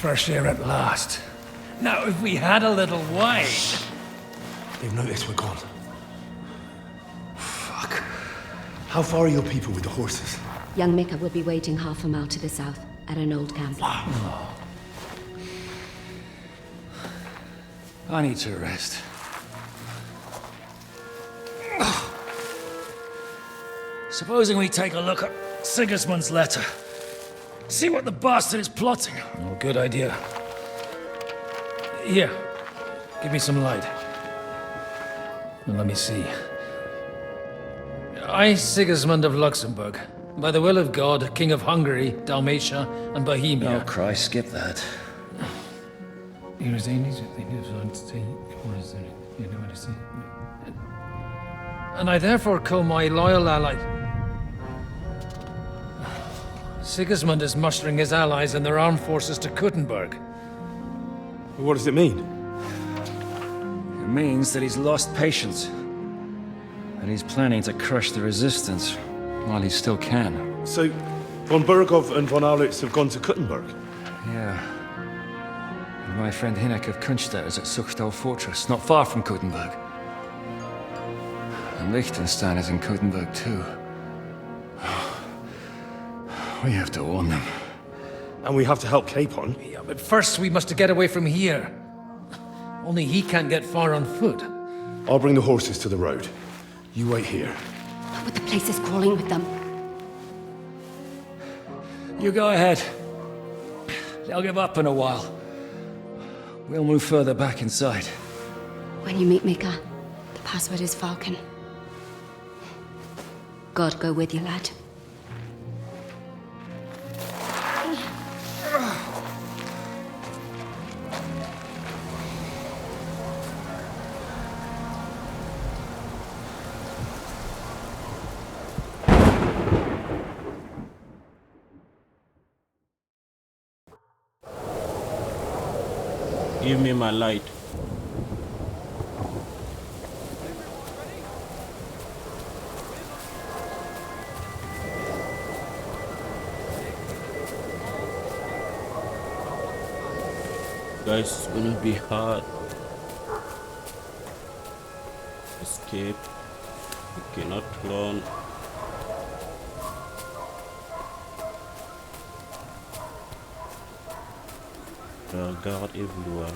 fresh air at last. Now, if we had a little wine... They've noticed we're gone. Fuck. How far are your people with the horses? Young Mika will be waiting half a mile to the south, at an old camp. Oh. I need to rest. Supposing we take a look at Sigismund's letter. See what the bastard is plotting. Oh, good idea. Here, give me some light. Well, let me see. I, Sigismund of Luxembourg, by the will of God, King of Hungary, Dalmatia, and Bohemia. Oh, Christ, skip that. And I therefore call my loyal ally... Sigismund is mustering his allies and their armed forces to Kuttenberg. What does it mean? It means that he's lost patience. And he's planning to crush the resistance while he still can. So, von Burgov and von Aulitz have gone to Kuttenberg? Yeah. And my friend Hinek of Kunstedt is at Suchtal Fortress, not far from Kuttenberg. And Liechtenstein is in Kuttenberg too. We have to warn them. And we have to help Capon. Yeah, but first we must get away from here. Only he can't get far on foot. I'll bring the horses to the road. You wait here. But the place is crawling with them. You go ahead. They'll give up in a while. We'll move further back inside. When you meet Mika, the password is Falcon. God go with you, lad. Give me my light. Guys, it's gonna be hard. Escape. We cannot clone. There are guards everywhere.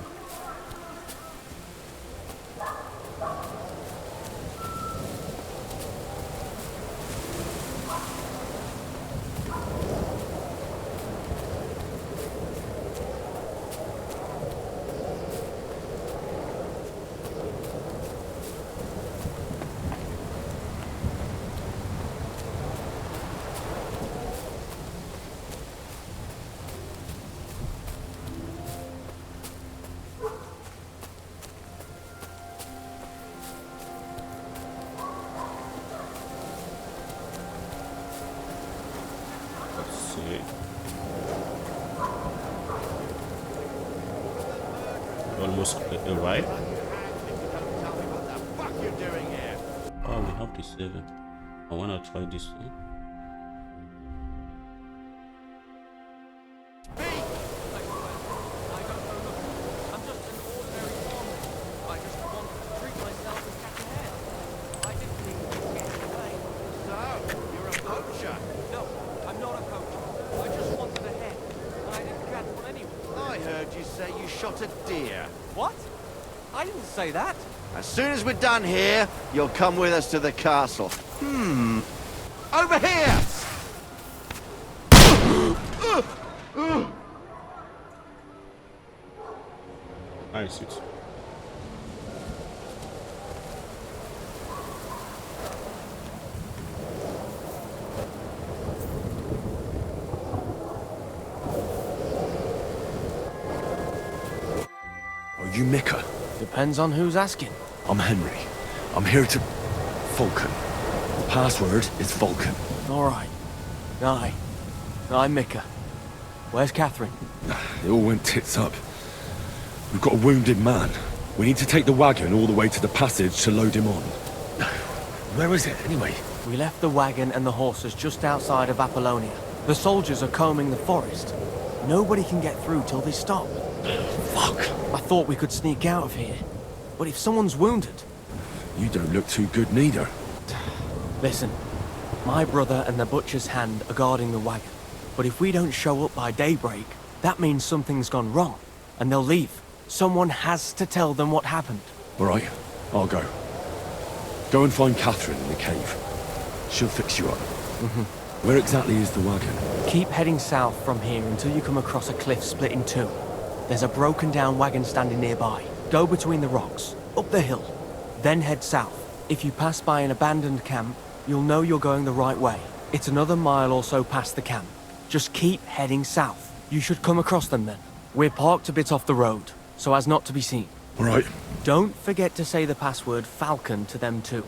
Almost arrived. Oh, we have this 7. I wanna try this one. Say that? As soon as we're done here, you'll come with us to the castle. Over here! I see it. Are you Mika? Depends on who's asking. I'm Henry. I'm here to... Vulcan. The password is Vulcan. Alright. Aye. I'm Mika. Where's Catherine? It all went tits up. We've got a wounded man. We need to take the wagon all the way to the passage to load him on. Where is it, anyway? We left the wagon and the horses just outside of Apollonia. The soldiers are combing the forest. Nobody can get through till they stop. Fuck. I thought we could sneak out of here. But if someone's wounded... You don't look too good neither. Listen, my brother and the butcher's hand are guarding the wagon. But if we don't show up by daybreak, that means something's gone wrong. And they'll leave. Someone has to tell them what happened. All right, I'll go. Go and find Catherine in the cave. She'll fix you up. Where exactly is the wagon? Keep heading south from here until you come across a cliff split in two. There's a broken down wagon standing nearby. Go between the rocks, up the hill, then head south. If you pass by an abandoned camp, you'll know you're going the right way. It's another mile or so past the camp. Just keep heading south. You should come across them then. We're parked a bit off the road, so as not to be seen. All right. Don't forget to say the password Falcon to them too,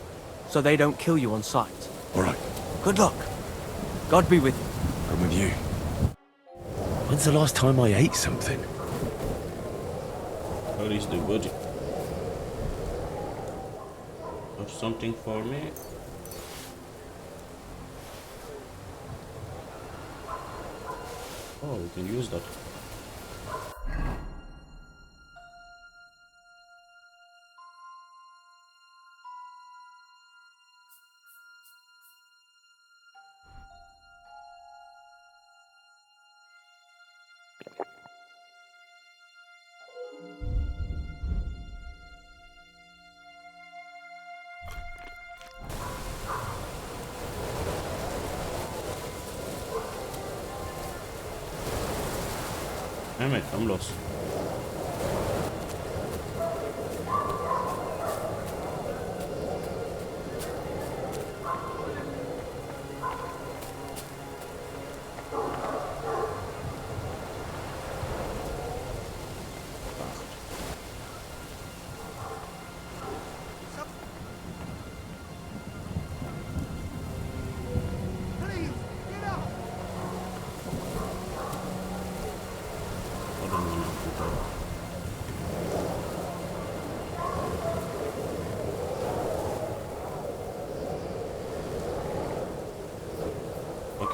so they don't kill you on sight. All right. Good luck. God be with you. I'm with you. When's the last time I ate something? Where is the body? Have something for me? Oh, we can use that. Damn it, I'm lost.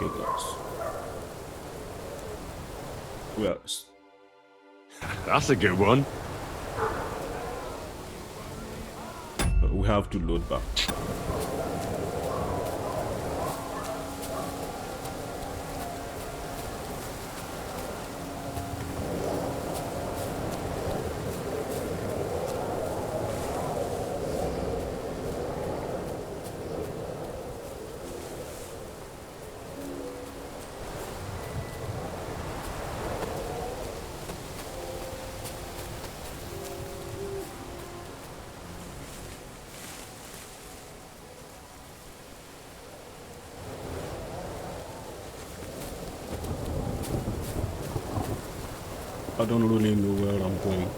Okay, guys. Well, That's a good one. we have to load back. I don't really know where I'm going.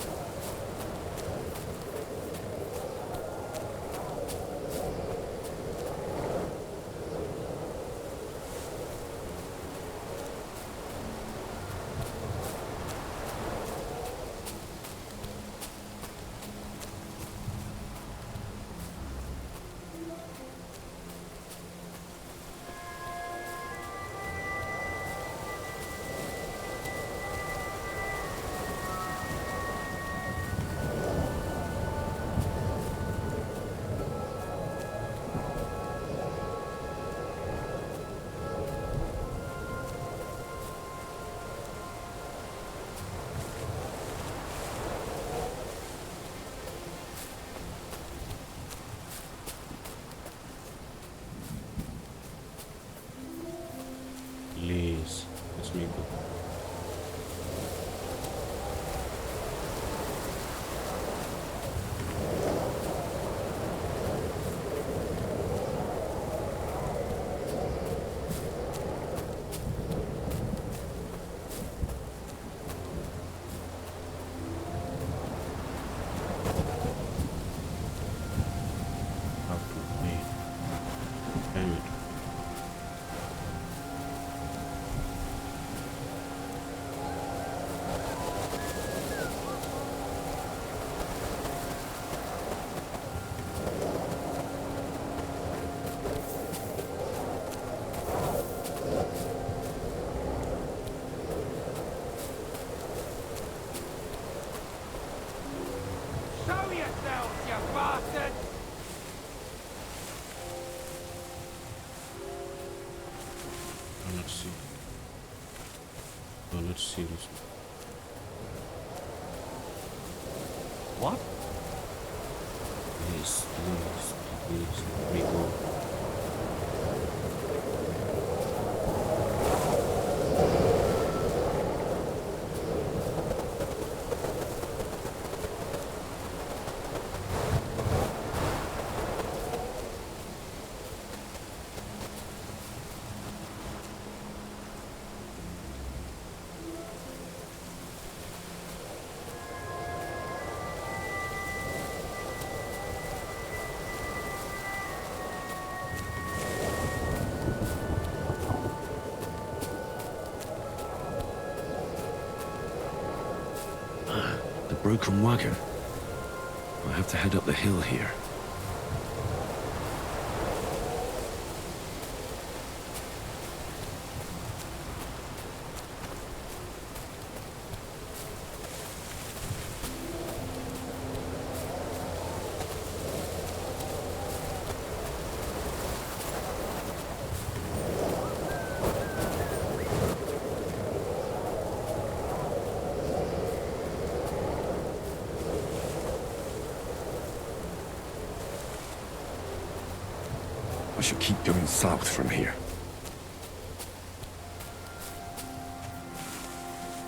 yourselves, you bastard! Let's see. Oh, let's see this. What? Yes, please, let me go. The broken wagon. I have to head up the hill here. I should keep going south from here.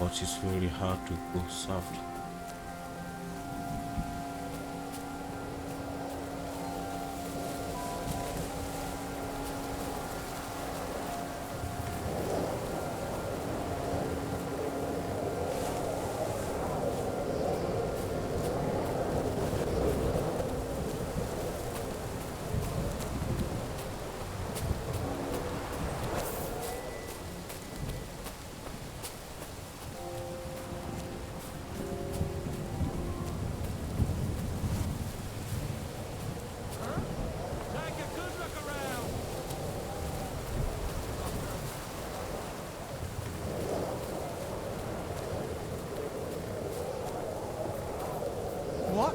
But it's really hard to go south. Take a good look around! What?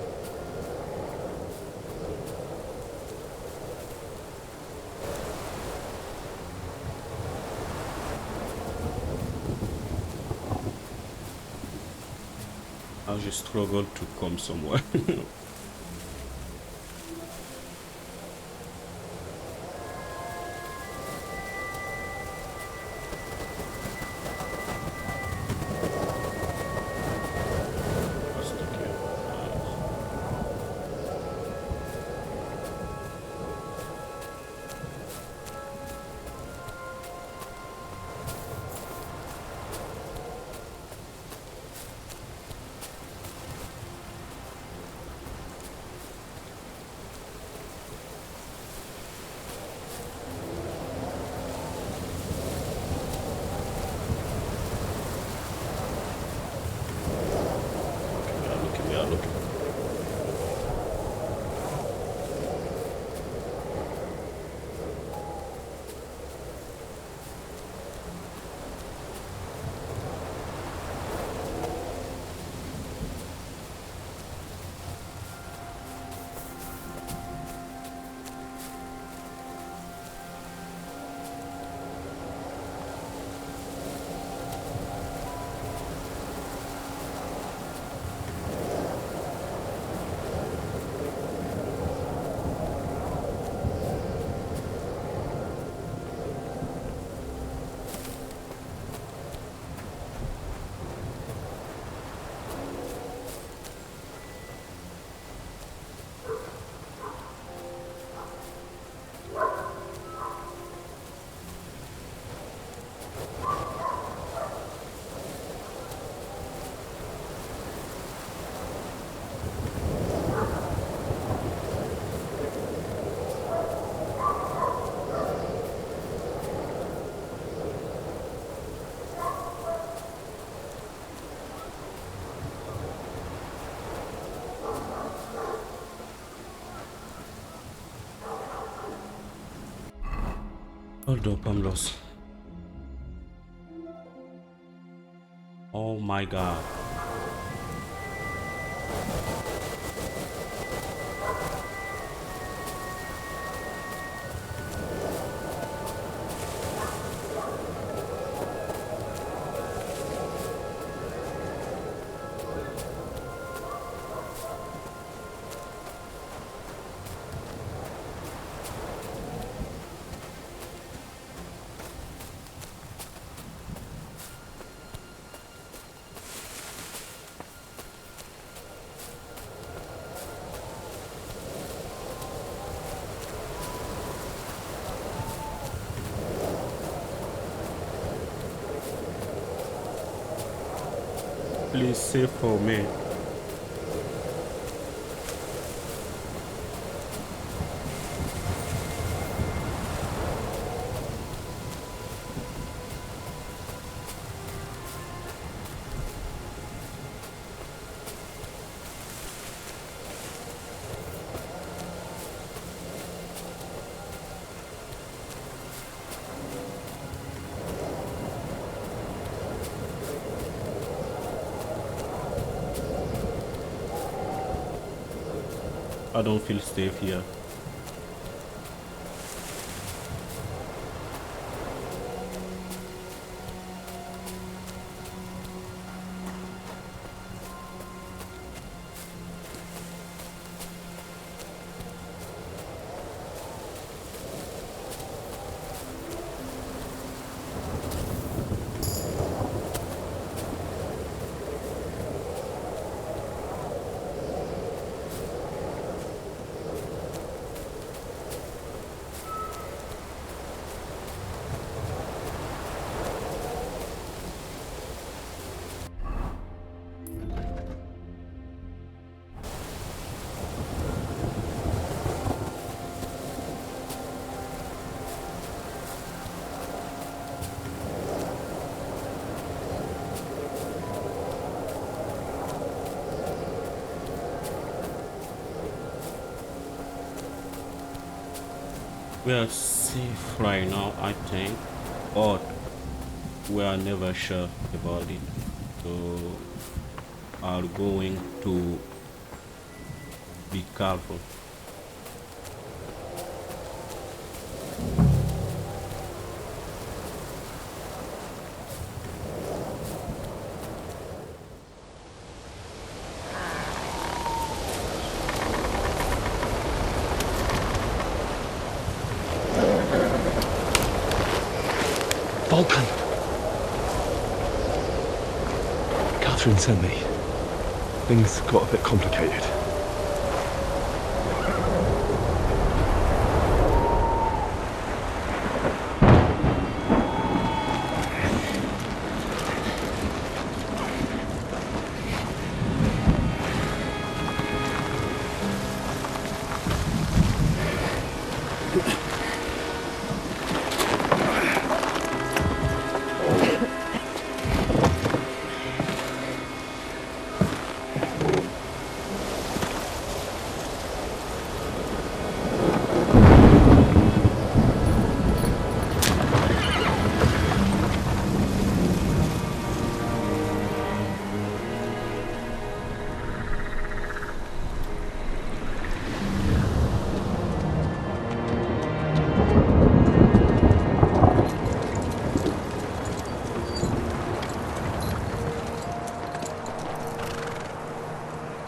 I just struggled to come somewhere. That's the key. We are looking. Hold up, I'm lost. Oh my god. Please save for me. I don't feel safe here. We are safe right now, I think, but we are never sure about it. So are going to be careful. Vulcan! Catherine sent me. Things got a bit complicated.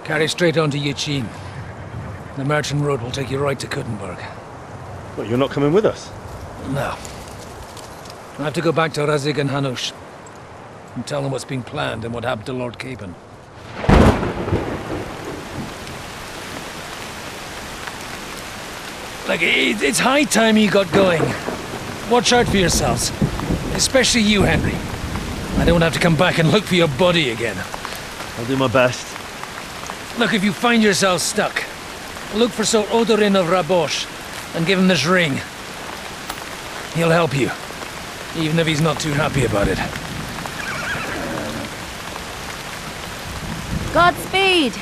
Carry straight on to Yichin. The merchant road will take you right to Kuttenberg. What, you're not coming with us? No. I have to go back to Razik and Hanush and tell them what's been planned and what happened to Lord Capen. Like, it's high time you got going. Watch out for yourselves. Especially you, Henry. I don't have to come back and look for your body again. I'll do my best. Look, if you find yourself stuck, look for Sir Odorin of Rabosh and give him this ring. He'll help you, even if he's not too happy about it. Godspeed!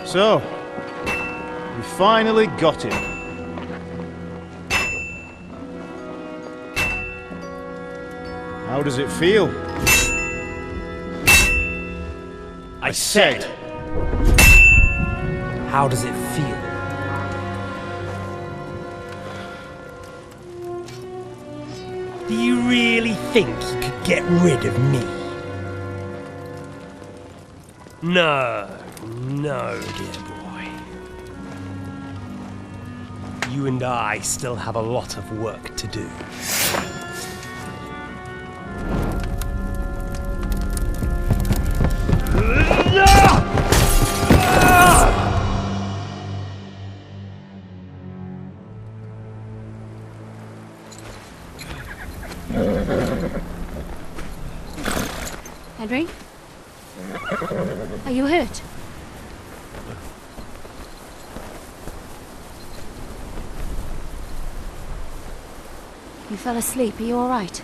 So, we finally got him. How does it feel? I said, how does it feel? Do you really think you could get rid of me? No, no, dear boy. You and I still have a lot of work to do. Henry? Are you hurt? You fell asleep. Are you all right?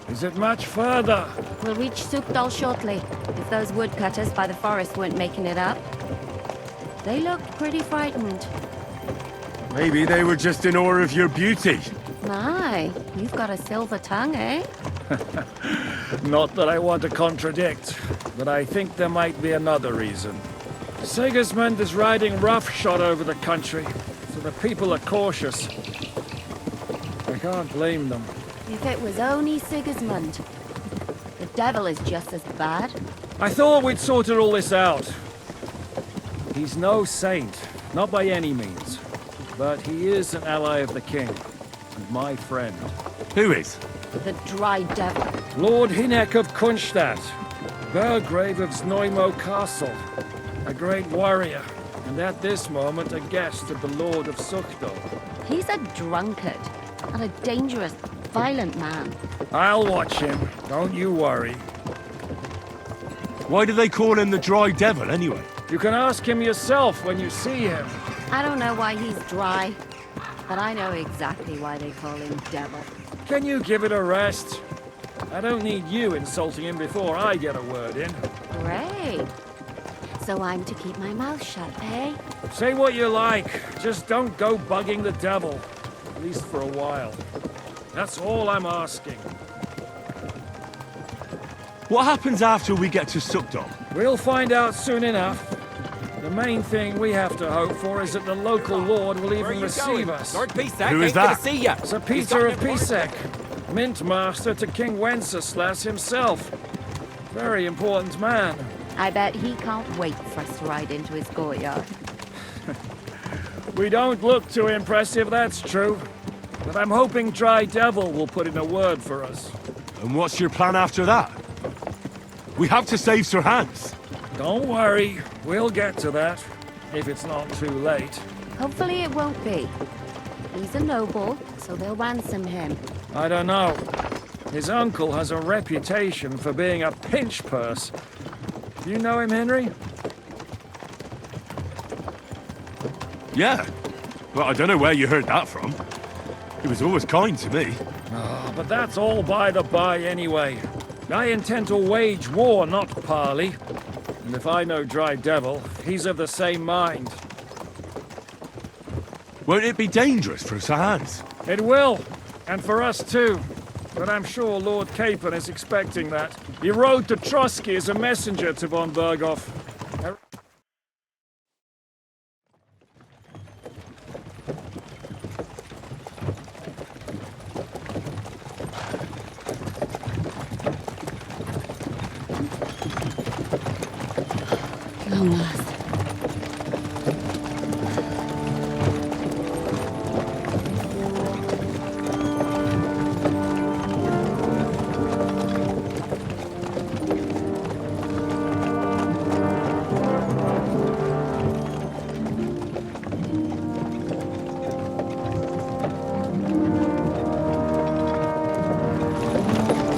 Is it much further? We'll reach Sukdal shortly, if those woodcutters by the forest weren't making it up. They looked pretty frightened. Maybe they were just in awe of your beauty. My, you've got a silver tongue, eh? Not that I want to contradict, but I think there might be another reason. Sigismund is riding roughshod over the country, so the people are cautious. I can't blame them. If it was only Sigismund. The devil is just as bad. I thought we'd sorted all this out. He's no saint, not by any means. But he is an ally of the king, and my friend. Who is? The dry devil. Lord Hinek of Kunstadt, Burgrave of Znojmo Castle, a great warrior, and at this moment a guest of the Lord of Sukdal. He's a drunkard, and a dangerous, violent man. I'll watch him, don't you worry. Why do they call him the Dry Devil, anyway? You can ask him yourself when you see him. I don't know why he's dry, but I know exactly why they call him devil. Can you give it a rest? I don't need you insulting him before I get a word in. Great. So I'm to keep my mouth shut, eh? Say what you like, just don't go bugging the devil. At least for a while. That's all I'm asking. What happens after we get to Sukdal? We'll find out soon enough. The main thing we have to hope for is that the local lord will even receive us. Who is that? Sir Peter of Pisek, Mint Master to King Wenceslas himself. Very important man. I bet he can't wait for us to ride into his courtyard. We don't look too impressive, that's true. But I'm hoping Dry Devil will put in a word for us. And what's your plan after that? We have to save Sir Hans. Don't worry, we'll get to that, if it's not too late. Hopefully it won't be. He's a noble, so they'll ransom him. I don't know. His uncle has a reputation for being a pinch purse. Do you know him, Henry? Yeah. Well, I don't know where you heard that from. He was always kind to me. Oh, but that's all by the by anyway. I intend to wage war, not parley. And if I know Dry Devil, he's of the same mind. Won't it be dangerous for Sir Hans? It will. And for us too. but I'm sure Lord Capon is expecting that. He rode to Trotsky as a messenger to von Berghoff. Long last.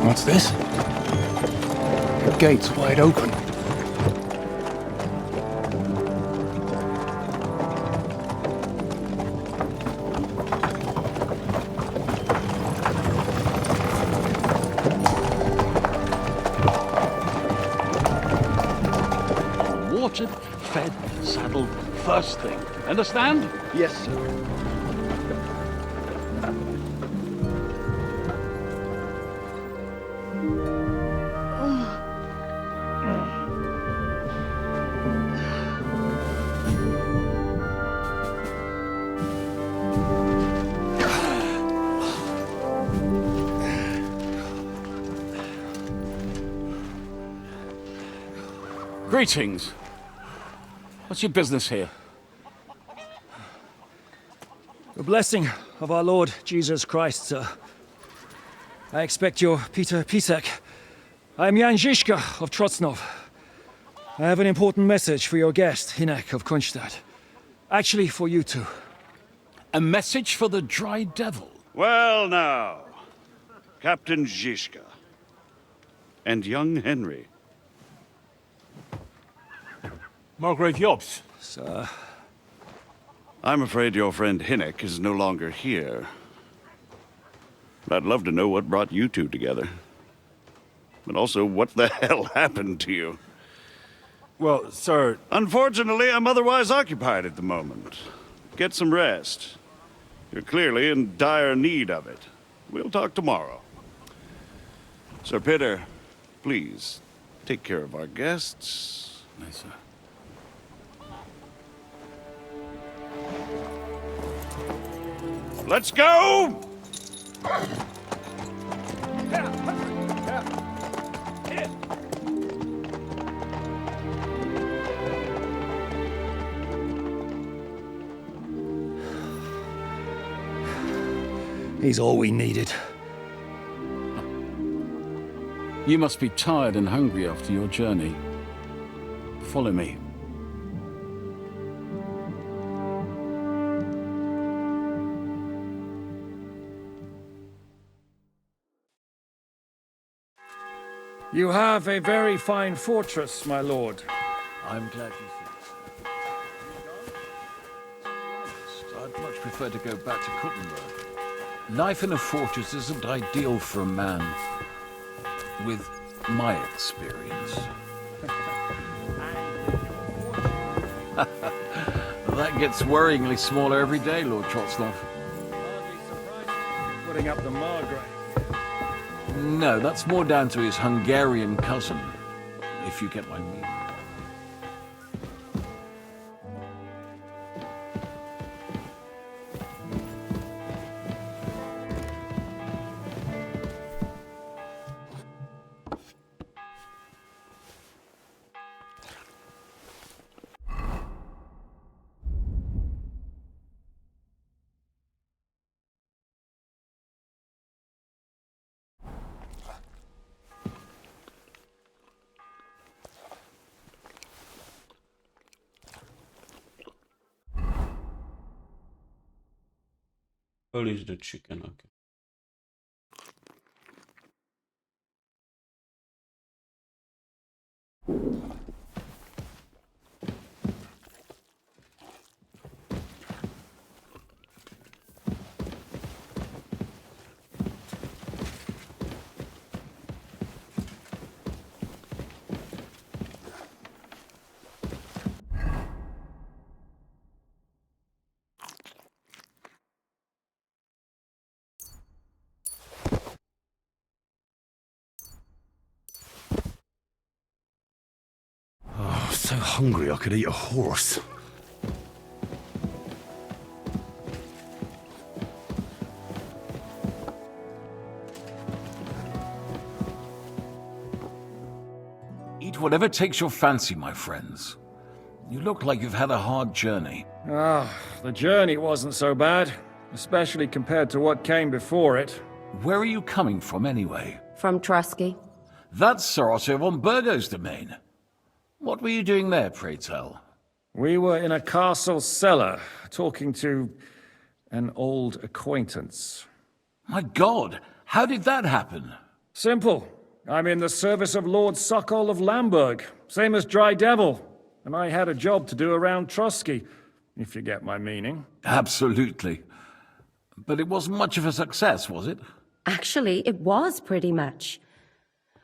What's this? The gate's wide open. Watered, fed, saddled, first thing. Understand? Yes, sir. Greetings. What's your business here? The blessing of our Lord Jesus Christ, sir. I expect you're Peter Pisek. I am Jan Žižka of Trocnov. I have an important message for your guest, Hinek of Kunstadt. Actually, for you two. A message for the Dry Devil. Well now, Captain Žižka. And young Henry. Margrave Jobs. Sir. I'm afraid your friend Hinek is no longer here. But I'd love to know what brought you two together. But also, what the hell happened to you? Well, sir... Unfortunately, I'm otherwise occupied at the moment. Get some rest. You're clearly in dire need of it. We'll talk tomorrow. Sir Peter, please, take care of our guests. Yes, sir. Let's go! He's all we needed. You must be tired and hungry after your journey. Follow me. You have a very fine fortress, my lord. I'm glad you think so. I'd much prefer to go back to Kutná Hora. Life in a fortress isn't ideal for a man with my experience. That gets worryingly smaller every day, Lord Trotznov. Hardly surprising you're putting up the Margrave. No, that's more down to his Hungarian cousin, if you get my meaning. Where is the chicken? Okay. hungry I could eat a horse. Eat whatever takes your fancy, my friends. You look like you've had a hard journey. The journey wasn't so bad, especially compared to what came before it. Where are you coming from, anyway? From Trusky. That's Sir Otto von Burgo's domain. What were you doing there, pray tell? We were in a castle cellar, talking to an old acquaintance. My God, how did that happen? Simple. I'm in the service of Lord Sokol of Lamberg, same as Dry Devil, and I had a job to do around Trusky, if you get my meaning. Absolutely. But it wasn't much of a success, was it? Actually, it was pretty much.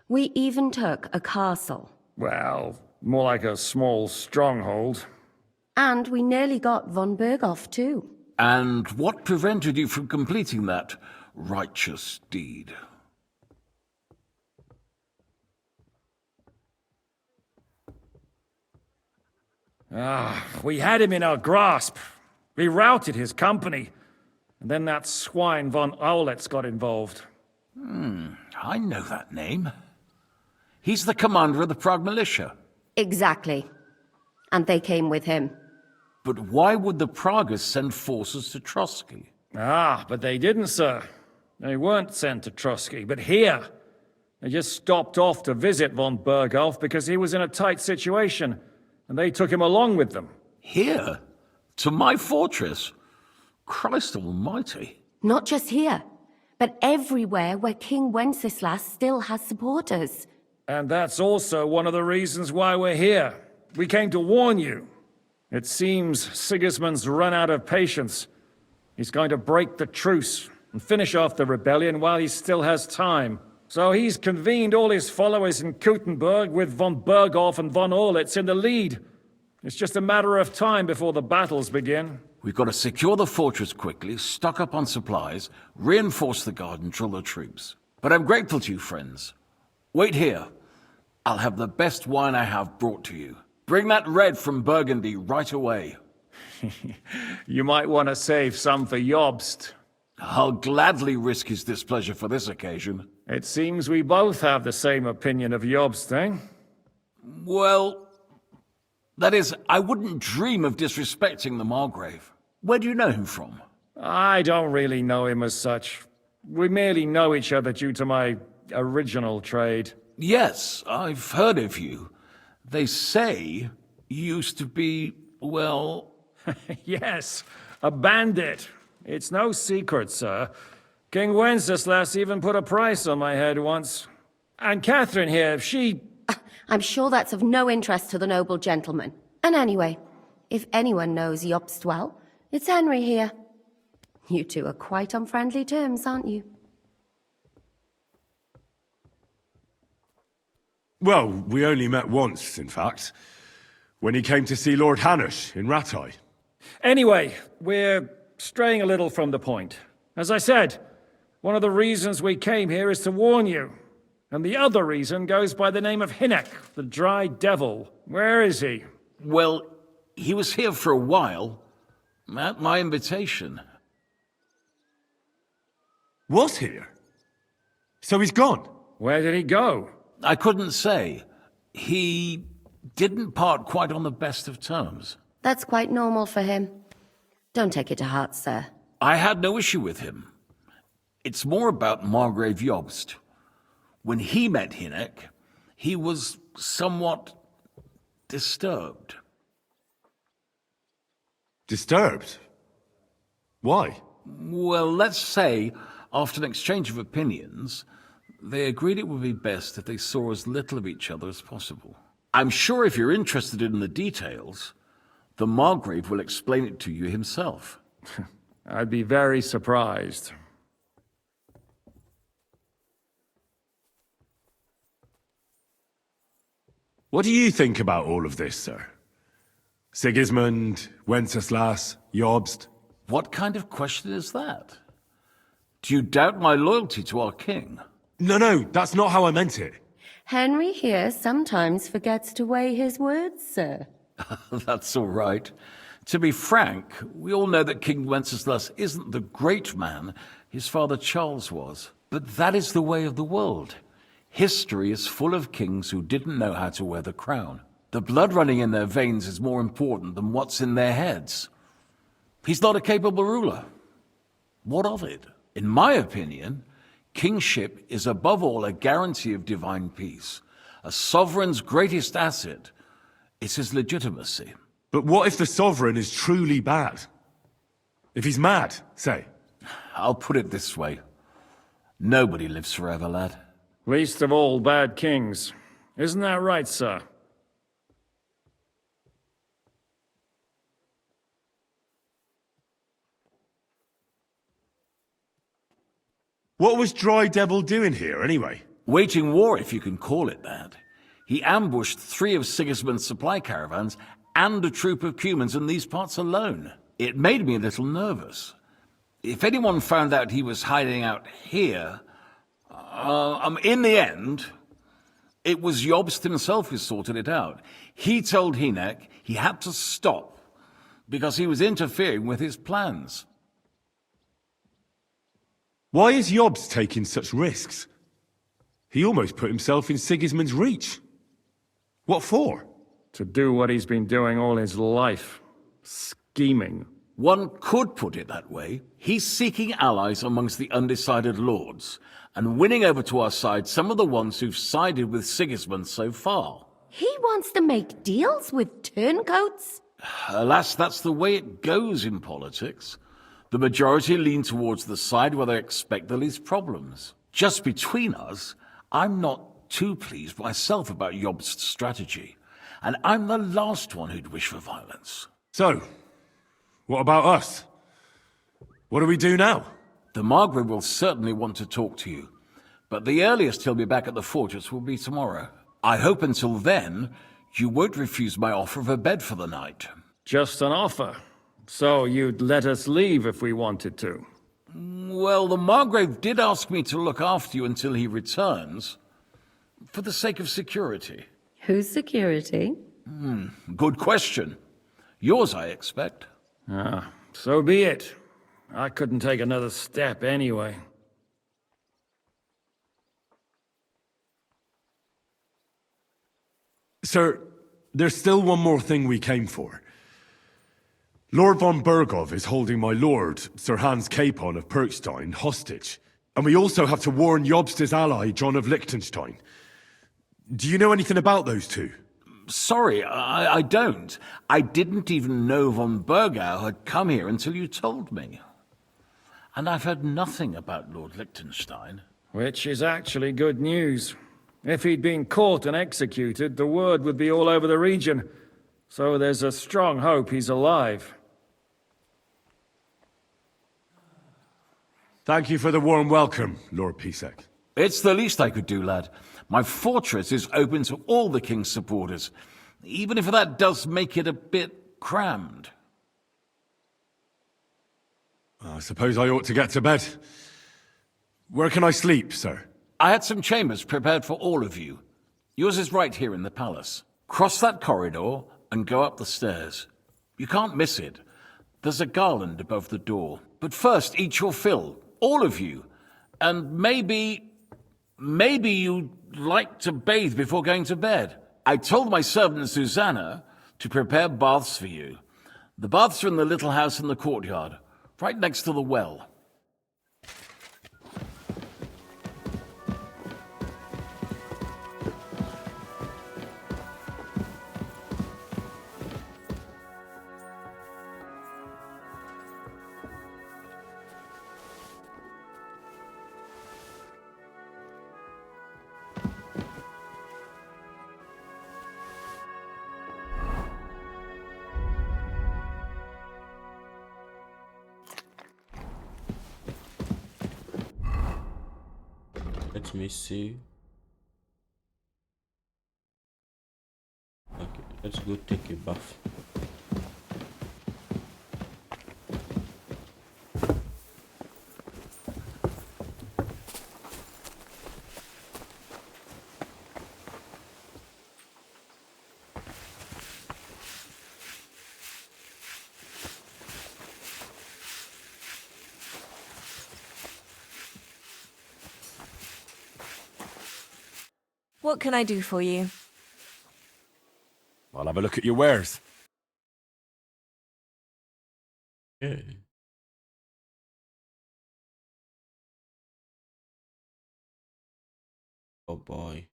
We even took a castle. Well, more like a small stronghold. And we nearly got von Berghoff, too. And what prevented you from completing that righteous deed? We had him in our grasp. We routed his company. And then that swine von Aulitz got involved. I know that name. He's the commander of the Prague militia. Exactly. And they came with him. But why would the Praguers send forces to Trusky? But they didn't, sir. They weren't sent to Trusky, but here. They just stopped off to visit von Berghoff because he was in a tight situation, and they took him along with them. Here? To my fortress? Christ almighty. Not just here, but everywhere where King Wenceslas still has supporters. And that's also one of the reasons why we're here. We came to warn you. It seems Sigismund's run out of patience. He's going to break the truce and finish off the rebellion while he still has time. So he's convened all his followers in Kuttenberg with von Berghoff and von Aulitz in the lead. It's just a matter of time before the battles begin. We've got to secure the fortress quickly, stock up on supplies, reinforce the guard and drill the troops. But I'm grateful to you, friends. Wait here. I'll have the best wine I have brought to you. Bring that red from Burgundy right away. You might want to save some for Jobst. I'll gladly risk his displeasure for this occasion. It seems we both have the same opinion of Jobst, eh? Well, that is, I wouldn't dream of disrespecting the Margrave. Where do you know him from? I don't really know him as such. We merely know each other due to my original trade. Yes, I've heard of you. They say you used to be, well... Yes, a bandit. It's no secret, sir. King Wenceslas even put a price on my head once. And Catherine here, she... I'm sure that's of no interest to the noble gentleman. And anyway, if anyone knows Jobst well, it's Henry here. You two are quite on friendly terms, aren't you? Well, we only met once, in fact. When he came to see Lord Hanush in Rattay. Anyway, we're straying a little from the point. As I said, one of the reasons we came here is to warn you. And the other reason goes by the name of Hinnek, the Dry Devil. Where is he? Well, he was here for a while, at my invitation. Was here? So he's gone? Where did he go? I couldn't say. He didn't part quite on the best of terms. That's quite normal for him. Don't take it to heart, sir. I had no issue with him. It's more about Margrave Jobst. When he met Hinnek, he was somewhat disturbed. Disturbed? Why? Well, let's say, after an exchange of opinions, they agreed it would be best if they saw as little of each other as possible. I'm sure if you're interested in the details, the Margrave will explain it to you himself. I'd be very surprised. What do you think about all of this, sir? Sigismund, Wenceslas, Jobst? What kind of question is that? Do you doubt my loyalty to our king? No, that's not how I meant it. Henry here sometimes forgets to weigh his words, sir. That's all right. To be frank, we all know that King Wenceslas isn't the great man his father Charles was. But that is the way of the world. History is full of kings who didn't know how to wear the crown. The blood running in their veins is more important than what's in their heads. He's not a capable ruler. What of it? In my opinion, kingship is above all a guarantee of divine peace. A sovereign's greatest asset is his legitimacy. But what if the sovereign is truly bad? If he's mad, say? I'll put it this way. Nobody lives forever, lad. Least of all bad kings. Isn't that right, sir? What was Dry Devil doing here, anyway? Waging war, if you can call it that. He ambushed 3 of Sigismund's supply caravans and a troop of Cumans in these parts alone. It made me a little nervous. If anyone found out he was hiding out here... in the end, it was Jobst himself who sorted it out. He told Hynek he had to stop because he was interfering with his plans. Why is Jobst taking such risks? He almost put himself in Sigismund's reach. What for? To do what he's been doing all his life. Scheming. One could put it that way. He's seeking allies amongst the undecided lords, and winning over to our side some of the ones who've sided with Sigismund so far. He wants to make deals with turncoats? Alas, that's the way it goes in politics. The majority lean towards the side where they expect the least problems. Just between us, I'm not too pleased myself about Jobst's strategy, and I'm the last one who'd wish for violence. So, what about us? What do we do now? The Margrave will certainly want to talk to you, but the earliest he'll be back at the fortress will be tomorrow. I hope until then, you won't refuse my offer of a bed for the night. Just an offer. So you'd let us leave if we wanted to? Well, the Margrave did ask me to look after you until he returns, for the sake of security. Whose security? Good question. Yours, I expect. Ah, so be it. I couldn't take another step anyway. Sir, there's still one more thing we came for. Lord von Bergov is holding my lord, Sir Hans Capon of Perkstein, hostage. And we also have to warn Jobst's ally, John of Liechtenstein. Do you know anything about those two? Sorry, I don't. I didn't even know von Bergau had come here until you told me. And I've heard nothing about Lord Liechtenstein. Which is actually good news. If he'd been caught and executed, the word would be all over the region. So there's a strong hope he's alive. Thank you for the warm welcome, Lord Pisek. It's the least I could do, lad. My fortress is open to all the king's supporters, even if that does make it a bit crammed. I suppose I ought to get to bed. Where can I sleep, sir? I had some chambers prepared for all of you. Yours is right here in the palace. Cross that corridor and go up the stairs. You can't miss it. There's a garland above the door. But first, eat your fill, all of you. And maybe you'd like to bathe before going to bed. I told my servant Susanna to prepare baths for you. The baths are in the little house in the courtyard, right next to the well. Let me see. Okay, let's go take a bath. What can I do for you? I'll have a look at your wares. Yeah. Oh boy.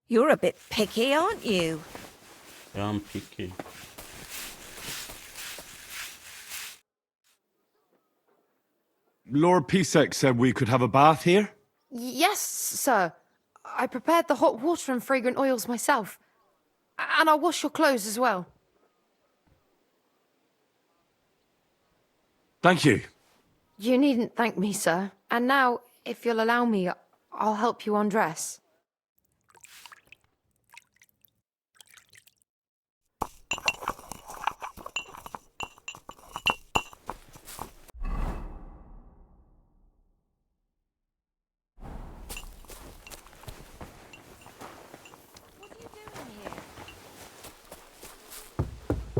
You're a bit picky, aren't you? Yeah, I'm picky. Lord Pisek said we could have a bath here? Yes, sir. I prepared the hot water and fragrant oils myself. And I'll wash your clothes as well. Thank you. You needn't thank me, sir. And now, if you'll allow me, I'll help you undress.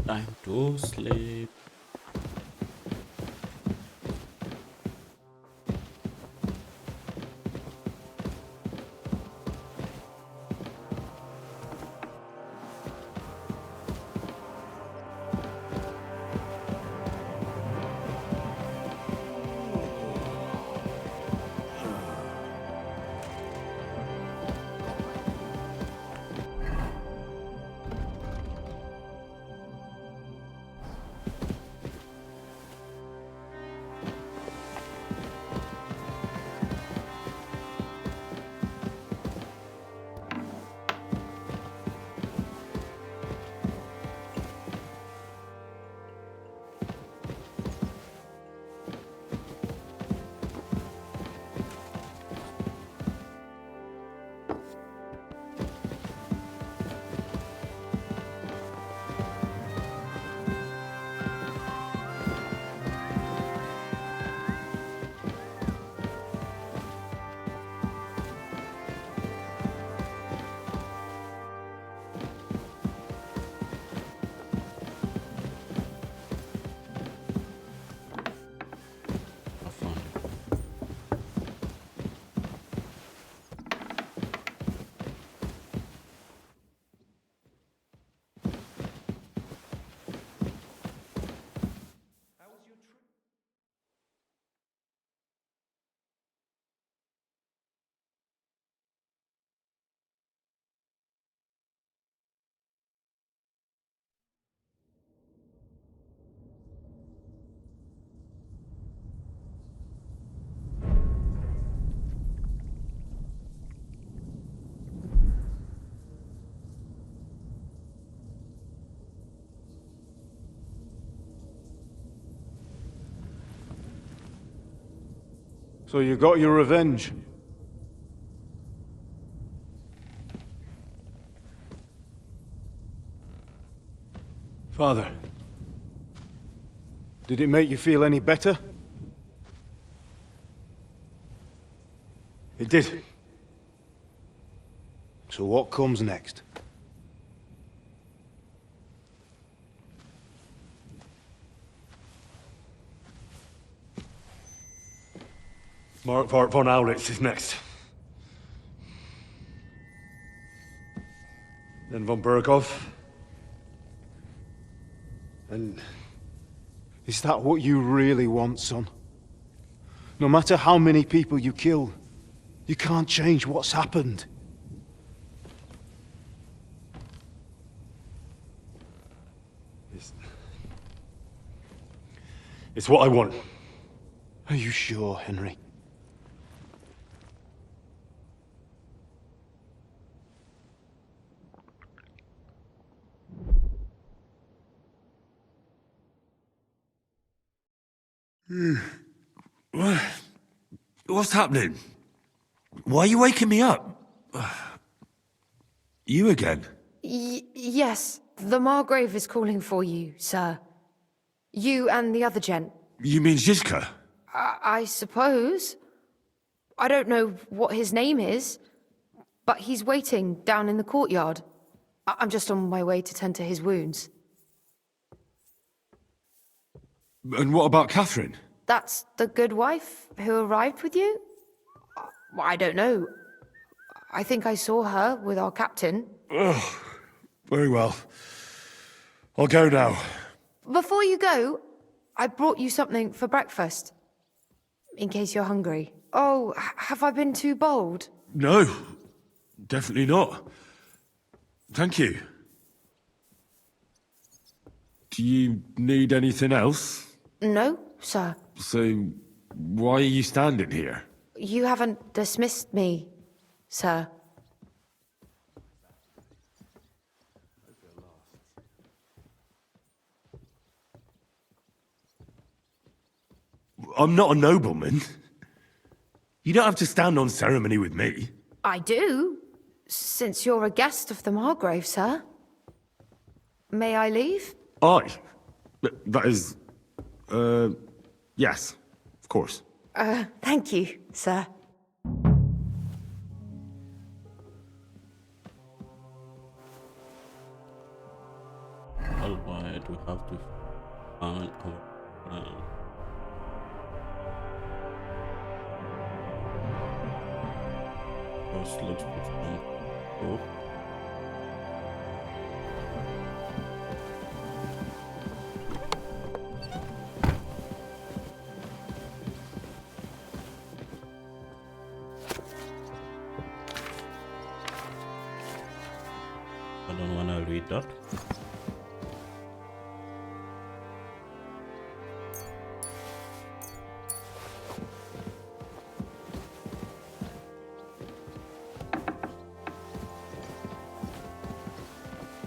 Time to sleep. Have fun. So you got your revenge? Father, did it make you feel any better? It did. So what comes next? Mark von Aulitz is next. Then von Burgov. And is that what you really want, son? No matter how many people you kill, you can't change what's happened. It's what I want. Are you sure, Henry? What's happening? Why are you waking me up? You again? Yes, the Margrave is calling for you, sir. You and the other gent. You mean Zizka? I suppose. I don't know what his name is, but he's waiting down in the courtyard. I'm just on my way to tend to his wounds. And what about Catherine? That's the good wife who arrived with you? Well, I don't know. I think I saw her with our captain. Oh, very well. I'll go now. Before you go, I brought you something for breakfast. In case you're hungry. Oh, have I been too bold? No, definitely not. Thank you. Do you need anything else? No, sir. So, why are you standing here? You haven't dismissed me, sir. I'm not a nobleman. You don't have to stand on ceremony with me. I do, since you're a guest of the Margrave, sir. May I leave? That is... yes, of course. Thank you, sir. Alright, we have to find first, let's put some rope. I don't want to read that.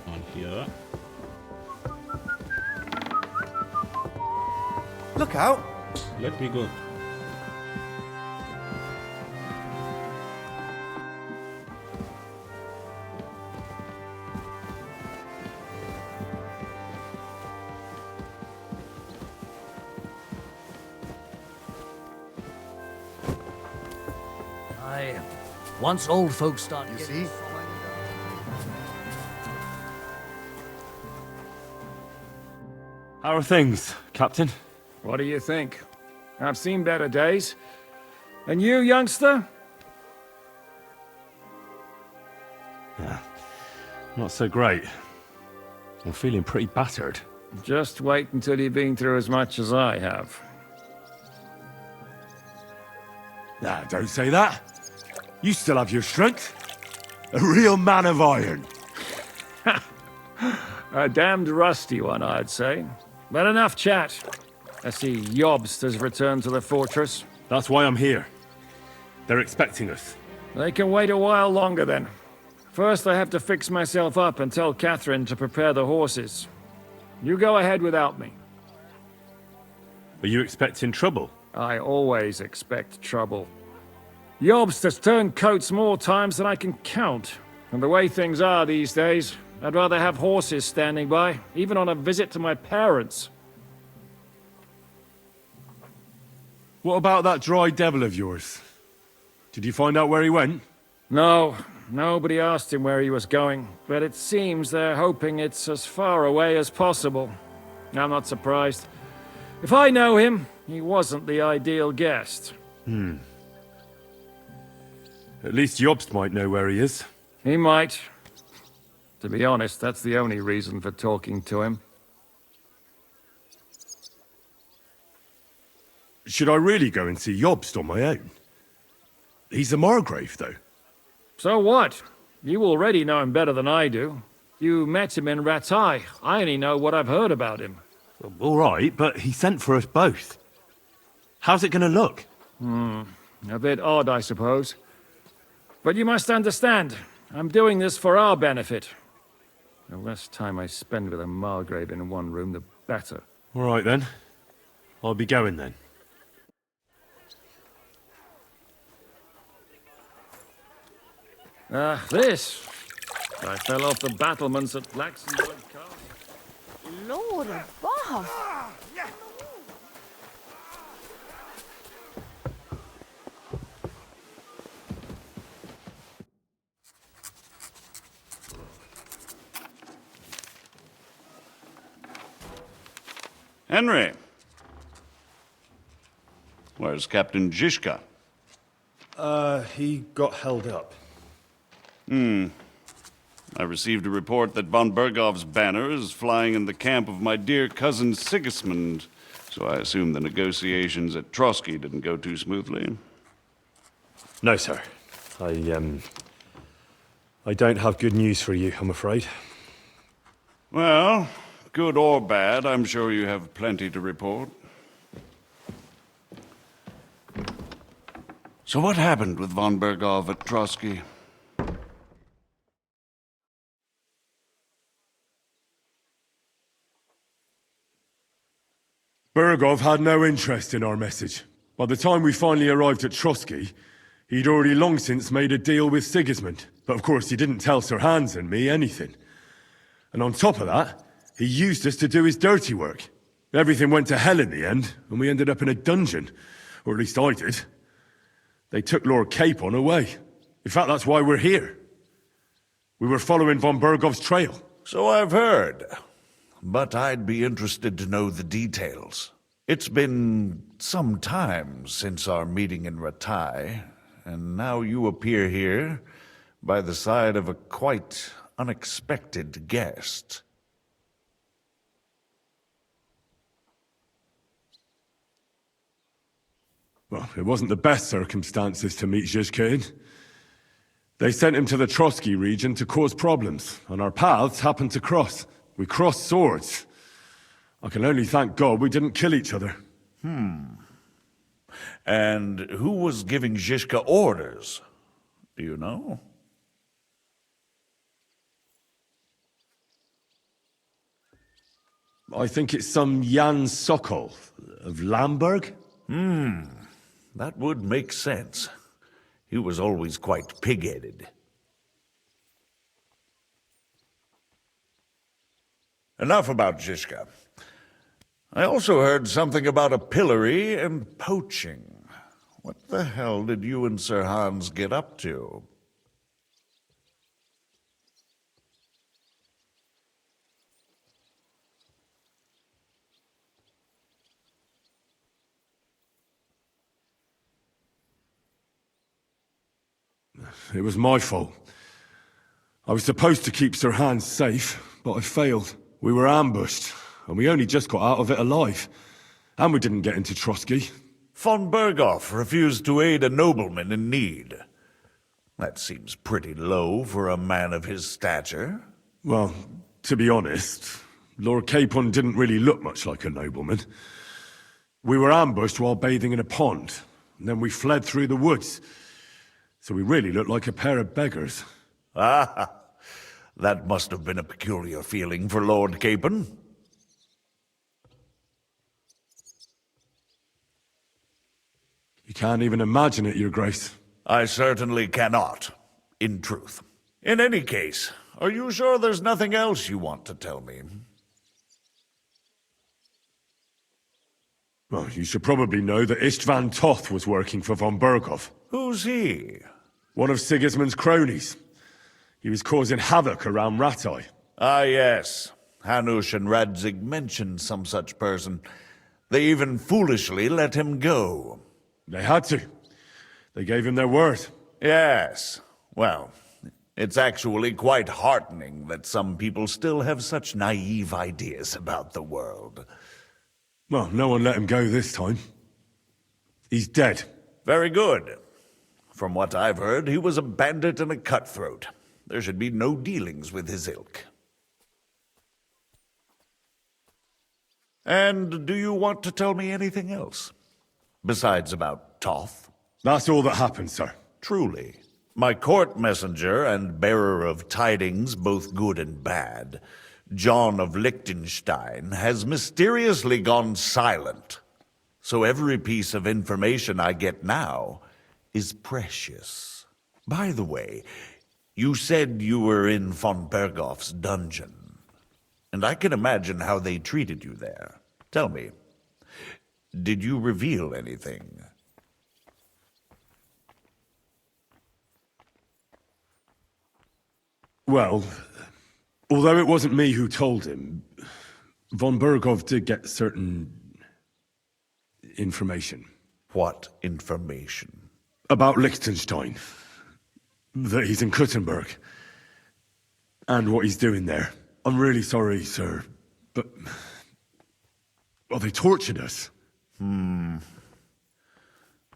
On here. Look out! Let me go. Once old folks start You getting... see? How are things, Captain? What do you think? I've seen better days. And you, youngster? Yeah, not so great. I'm feeling pretty battered. Just wait until you've been through as much as I have. Nah, don't say that. You still have your strength. A real man of iron. A damned rusty one, I'd say. But enough chat. I see Jobst has returned to the fortress. That's why I'm here. They're expecting us. They can wait a while longer then. First, I have to fix myself up and tell Catherine to prepare the horses. You go ahead without me. Are you expecting trouble? I always expect trouble. Jobst has turned coats more times than I can count. And the way things are these days, I'd rather have horses standing by, even on a visit to my parents. What about that dry devil of yours? Did you find out where he went? No, nobody asked him where he was going, but it seems they're hoping it's as far away as possible. I'm not surprised. If I know him, he wasn't the ideal guest. At least Jobst might know where he is. He might. To be honest, that's the only reason for talking to him. Should I really go and see Jobst on my own? He's a Margrave, though. So what? You already know him better than I do. You met him in Ratai. I only know what I've heard about him. All right, but he sent for us both. How's it gonna look? A bit odd, I suppose. But you must understand, I'm doing this for our benefit. The less time I spend with a Margrave in one room, the better. All right, then. I'll be going, then. This. I fell off the battlements at Blacksmith. Lord above! Henry. Where's Captain Zizka? He got held up. I received a report that von Bergov's banner is flying in the camp of my dear cousin Sigismund, so I assume the negotiations at Trotsky didn't go too smoothly. No, sir. I don't have good news for you, I'm afraid. Well, good or bad, I'm sure you have plenty to report. So what happened with von Bergov at Trotsky? Bergov had no interest in our message. By the time we finally arrived at Trotsky, he'd already long since made a deal with Sigismund. But of course he didn't tell Sir Hans and me anything. And on top of that, he used us to do his dirty work. Everything went to hell in the end, and we ended up in a dungeon. Or at least I did. They took Lord Capon away. In fact, that's why we're here. We were following von Bergov's trail. So I've heard. But I'd be interested to know the details. It's been some time since our meeting in Ratai, and now you appear here by the side of a quite unexpected guest. Well, it wasn't the best circumstances to meet Zizka in. They sent him to the Trotsky region to cause problems, and our paths happened to cross. We crossed swords. I can only thank God we didn't kill each other. And who was giving Zizka orders? Do you know? I think it's some Jan Sokol of Lamberg. That would make sense. He was always quite pig-headed. Enough about Zizka. I also heard something about a pillory and poaching. What the hell did you and Sir Hans get up to? It was my fault. I was supposed to keep Sir Hans safe, but I failed. We were ambushed, and we only just got out of it alive. And we didn't get into Trotsky. Von Bergov refused to aid a nobleman in need. That seems pretty low for a man of his stature. Well, to be honest, Lord Capon didn't really look much like a nobleman. We were ambushed while bathing in a pond, and then we fled through the woods. So we really looked like a pair of beggars. Ah, that must have been a peculiar feeling for Lord Capon. You can't even imagine it, Your Grace. I certainly cannot, in truth. In any case, are you sure there's nothing else you want to tell me? Well, you should probably know that Istvan Toth was working for von Bergov. Who's he? One of Sigismund's cronies. He was causing havoc around Ratai. Ah, yes. Hanush and Radzig mentioned some such person. They even foolishly let him go. They had to. They gave him their word. Yes. Well, it's actually quite heartening that some people still have such naive ideas about the world. Well, no one let him go this time. He's dead. Very good. From what I've heard, he was a bandit and a cutthroat. There should be no dealings with his ilk. And do you want to tell me anything else? Besides about Toth? That's all that happened, sir. Truly. My court messenger and bearer of tidings, both good and bad, John of Liechtenstein, has mysteriously gone silent. So every piece of information I get now is precious. By the way, you said you were in von Bergov's dungeon, and I can imagine how they treated you there. Tell me, did you reveal anything? Well, although it wasn't me who told him, von Bergov did get certain information. What information? About Liechtenstein. That he's in Kuttenberg. And what he's doing there. I'm really sorry, sir, but... well, they tortured us.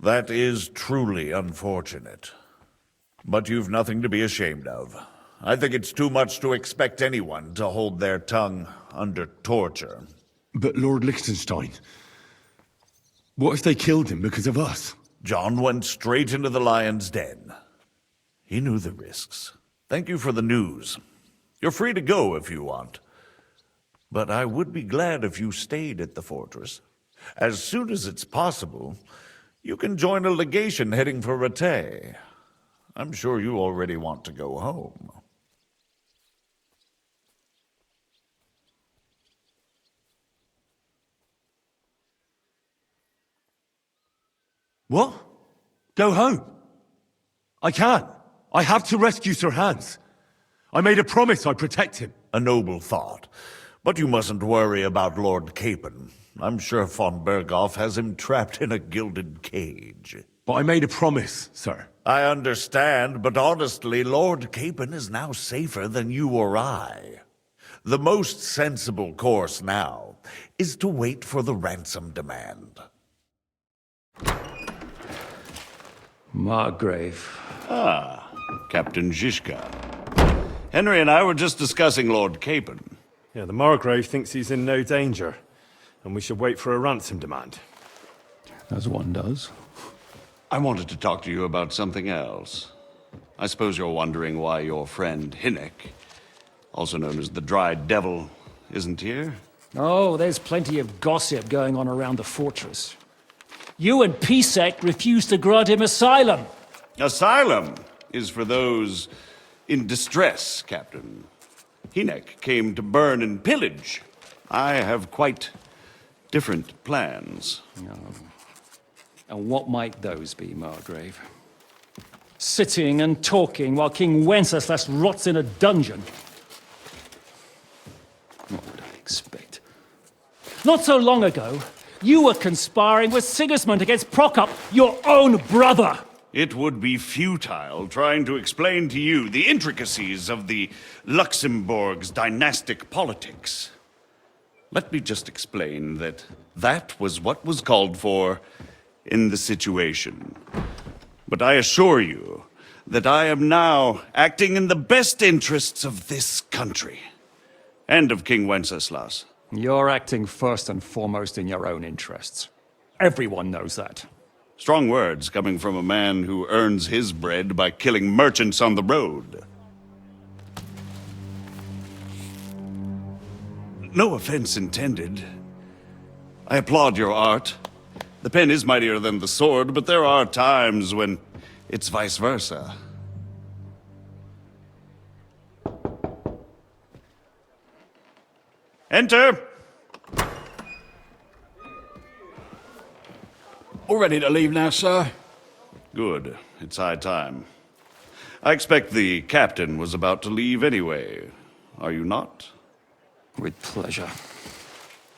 That is truly unfortunate. But you've nothing to be ashamed of. I think it's too much to expect anyone to hold their tongue under torture. But Lord Liechtenstein... what if they killed him because of us? John went straight into the lion's den. He knew the risks. Thank you for the news. You're free to go if you want. But I would be glad if you stayed at the fortress. As soon as it's possible, you can join a legation heading for Rattay. I'm sure you already want to go home. What? Go home? I can't. I have to rescue Sir Hans. I made a promise I'd protect him. A noble thought. But you mustn't worry about Lord Capon. I'm sure von Berghoff has him trapped in a gilded cage. But I made a promise, sir. I understand, but honestly, Lord Capon is now safer than you or I. The most sensible course now is to wait for the ransom demand. Margrave. Ah, Captain Zizka. Henry and I were just discussing Lord Capon. Yeah, the Margrave thinks he's in no danger, and we should wait for a ransom demand. As one does. I wanted to talk to you about something else. I suppose you're wondering why your friend Hinnek, also known as the Dried Devil, isn't here? Oh, there's plenty of gossip going on around the fortress. You and Pisek refused to grant him asylum. Asylum is for those in distress, Captain. Hinnek came to burn and pillage. I have quite different plans. And what might those be, Margrave? Sitting and talking while King Wenceslas rots in a dungeon. What would I expect? Not so long ago, you were conspiring with Sigismund against Prokop, your own brother! It would be futile trying to explain to you the intricacies of the Luxembourg's dynastic politics. Let me just explain that that was what was called for in the situation. But I assure you that I am now acting in the best interests of this country and of King Wenceslas. You're acting first and foremost in your own interests. Everyone knows that. Strong words coming from a man who earns his bread by killing merchants on the road. No offense intended. I applaud your art. The pen is mightier than the sword, but there are times when it's vice versa. Enter! All ready to leave now, sir? Good. It's high time. I expect the captain was about to leave anyway. Are you not? With pleasure.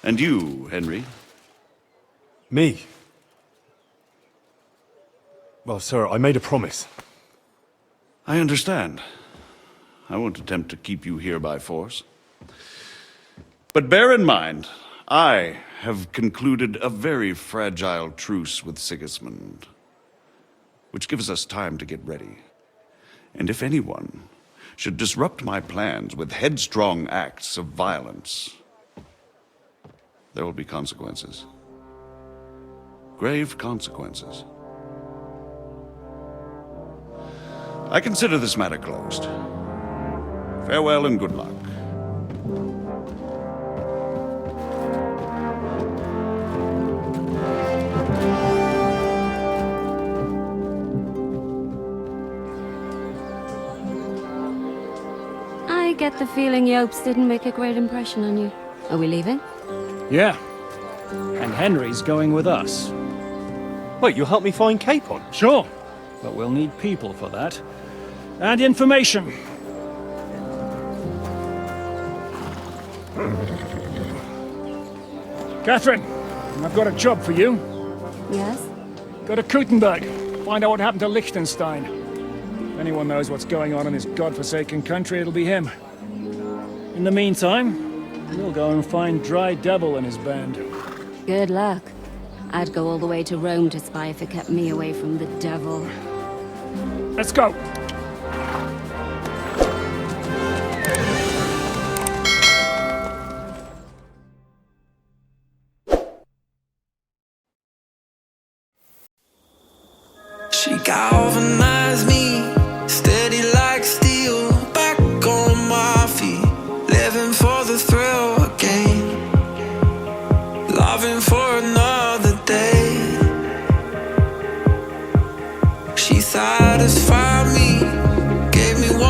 And you, Henry? Me? Well, sir, I made a promise. I understand. I won't attempt to keep you here by force. But bear in mind, I have concluded a very fragile truce with Sigismund, which gives us time to get ready. And if anyone should disrupt my plans with headstrong acts of violence, there will be consequences. Grave consequences. I consider this matter closed. Farewell and good luck. I get the feeling Yopes didn't make a great impression on you. Are we leaving? Yeah. And Henry's going with us. Wait, you'll help me find Capon? Sure. But we'll need people for that. And information. Catherine, I've got a job for you. Yes? Go to Kuttenberg. Find out what happened to Liechtenstein. If anyone knows what's going on in this godforsaken country, it'll be him. In the meantime, we'll go and find Dry Devil and his band. Good luck. I'd go all the way to Rome to spy if it kept me away from the devil. Let's go! She got overnight.